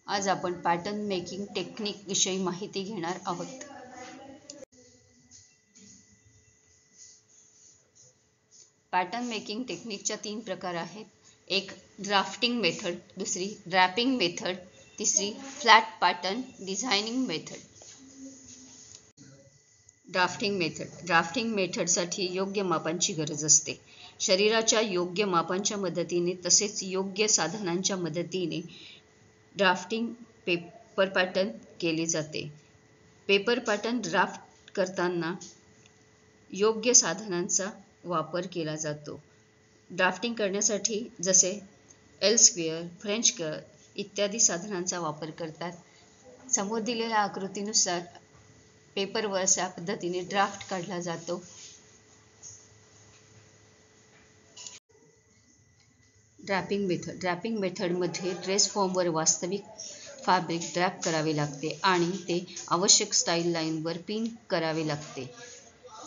आज आपण pattern making technique विषयी माहिती घेणार आहोत. पॅटर्न मेकिंग टेक्निकच्या 3 प्रकार आहेत. एक ड्राफ्टिंग मेथड, दुसरी ड्रॅपिंग मेथड, तिसरी flat pattern designing method. Drafting मेथडसाठी योग्य मापांची गरज असते. शरीराच्या योग्य मापांच्या मदतीने तसेच योग्य साधनांच्या मदतीने ड्राफ्टिंग पेपर पॅटर्न केले जाते. पेपर पॅटर्न ड्राफ्ट करताना योग्य साधनांचा वापर केला जातो. ड्राफ्टिंग करण्यासाठी जसे एल स्क्वेअर, फ्रेंच कर्व इत्यादी साधनांचा वापर करतात. समोर दिलेल्या आकृतीनुसार पेपरवर अशा पद्धतीने ड्राफ्ट काढला जातो. ड्रॅपिंग मेथडमध्ये ड्रेस फॉर्मवर वास्तविक फॅब्रिक ड्रॅप करावे लागते आणि ते आवश्यक स्टाईल लाईनवर पिन करावे लागते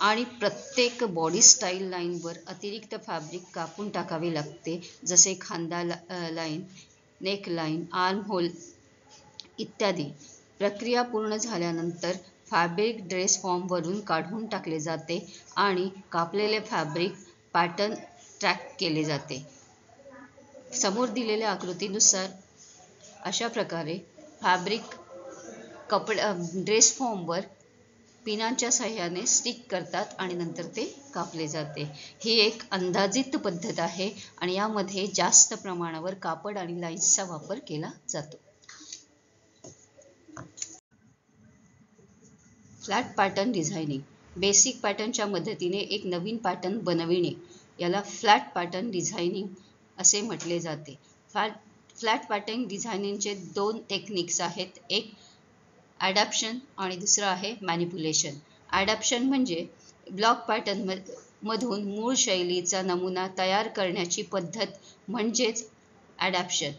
आणि प्रत्येक बॉडी स्टाईल लाईनवर अतिरिक्त फॅब्रिक कापून टाकावे लागते, जसे खांदा line, neck line, arm hole इत्यादी. प्रक्रिया पूर्ण झाल्यानंतर फॅब्रिक ड्रेस फॉर्मवरून काढून टाकले जाते आणि कापलेले फॅब्रिक पॅटर्न ट्रॅक केले जाते. समोर दिलेल्या आकृतीनुसार अशा प्रकारे फॅब्रिक ड्रेस फॉर्मवर पिनांच्या साहाय्याने स्टिक करतात आणि नंतर ते कापले जाते. ही एक अंदाजित पद्धत आहे आणि यामध्ये जास्त प्रमाणावर कापड आणि लाईन्सचा वापर केला जातो. फ्लॅट पॅटर्न डिझायनिंग, बेसिक पॅटर्नच्या मदतीने एक नवीन पॅटर्न बनविणे याला फ्लॅट पॅटर्न डिझायनिंग असे म्हटले जाते. फ्लॅट पॅटर्न डिझायनिंगचे 2 टेक्निक्स आहेत. एक ॲडॅप्शन आणि दुसरं आहे मॅनिप्युलेशन. ॲडॅप्शन म्हणजे ब्लॉक पॅटर्न मधून मूळ शैलीचा नमुना तयार करण्याची पद्धत म्हणजेच ॲडॅप्शन.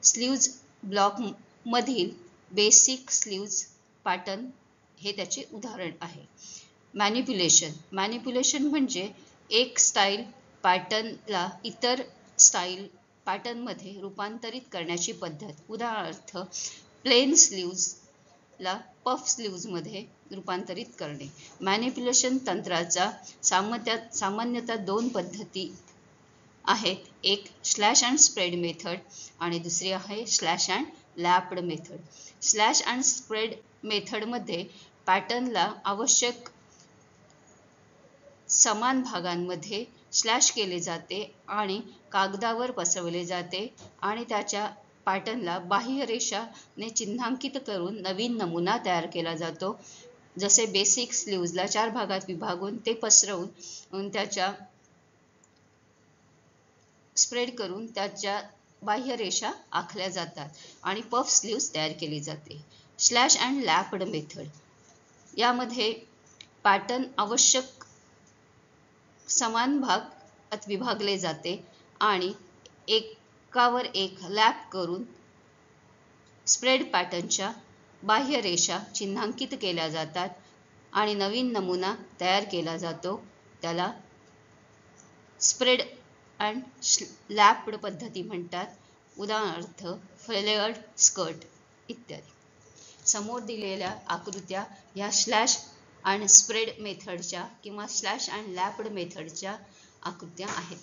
स्लीव्ज ब्लॉक मधील बेसिक स्लीव्ज पॅटर्न हे त्याचे उदाहरण आहे. मॅनिप्युलेशन म्हणजे एक स्टाईल पॅटर्नला इतर स्टाईल पॅटर्नमध्ये रूपांतरित करण्याची पद्धत. उदाहरणार्थ प्लेन स्लीव्जला पफ स्लीव्जमध्ये रूपांतरित करणे. मॅनिप्युलेशन तंत्राचा सामान्यतः 2 पद्धती आहेत. एक स्लॅश अँड स्प्रेड मेथड आणि दुसरी आहे slash and lapped method. Slash and spread मेथडमध्ये पॅटर्नला आवश्यक समान भागांमध्ये स्लॅश केले जाते आणि कागदावर पसरवले जाते आणि त्याच्या पॅटर्नला बाह्यरेषाने चिन्हांकित करून नवीन नमुना तयार केला जातो. जसे बेसिक स्लीव्जला 4 भागात विभागून ते पसरवून त्याच्या स्प्रेड करून त्याच्या बाह्यरेषा आखल्या जातात आणि पफ स्लीव्ज तयार केली जाते. स्लॅश अँड लॅप्ड मेथड, यामध्ये पॅटर्न आवश्यक समान भागात विभागले जाते आणि एकावर एक लॅप करून स्प्रेड पॅटर्नच्या बाह्यरेषा चिन्हांकित केल्या जातात आणि नवीन नमुना तयार केला जातो. त्याला स्प्रेड अँड लॅप्ड पद्धती म्हणतात. उदाहरणार्थ फ्लेअर्ड स्कर्ट इत्यादी. समोर दिलेल्या आकृत्या या स्लॅश अँड स्प्रेड मेथडच्या किंवा स्लॅश अँड लॅप्ड मेथडच्या आकृत्या आहेत.